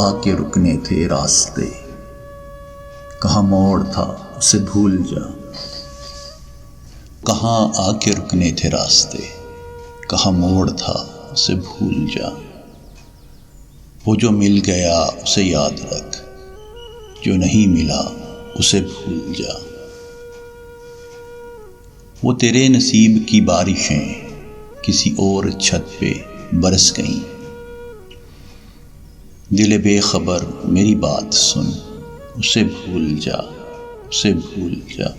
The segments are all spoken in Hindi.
आके रुकने थे रास्ते, कहाँ मोड़ था उसे भूल जा। कहाँ आके रुकने थे रास्ते, कहाँ मोड़ था उसे भूल जा। वो जो मिल गया उसे याद रख, जो नहीं मिला उसे भूल जा। वो तेरे नसीब की बारिशें किसी और छत पे बरस गईं। दिल बेखबर मेरी बात सुन, उसे भूल जा, उसे भूल जा।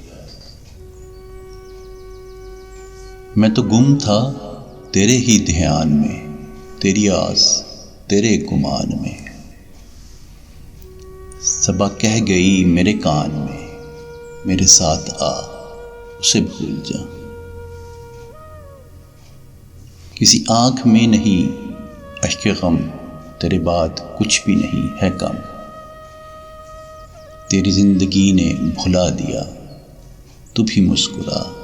मैं तो गुम था तेरे ही ध्यान में, तेरी आस तेरे गुमान में। सबा कह गई मेरे कान में, मेरे साथ आ, उसे भूल जा। किसी आँख में नहीं अश्क गम, तेरे बाद कुछ भी नहीं है कम। तेरी जिंदगी ने भुला दिया, तू भी मुस्कुरा,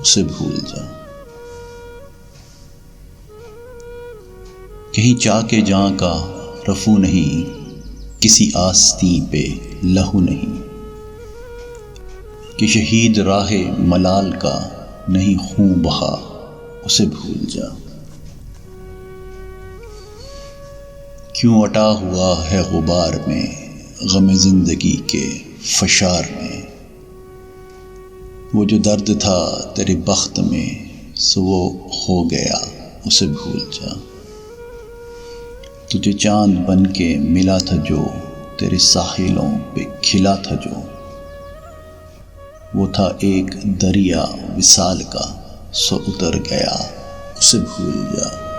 उसे भूल जा। कहीं जाके जां का रफू नहीं, किसी आस्ती पे लहू नहीं। कि शहीद राहे मलाल का नहीं खून बहा, उसे भूल जा। क्यों अटा हुआ है गुबार में गम जिंदगी के फशार में। वो जो दर्द था तेरे बख्त में सो वो हो गया, उसे भूल जा। तुझे चांद बन के मिला था जो, तेरे साहिलों पे खिला था जो। वो था एक दरिया विसाल का, सो उतर गया, उसे भूल जा।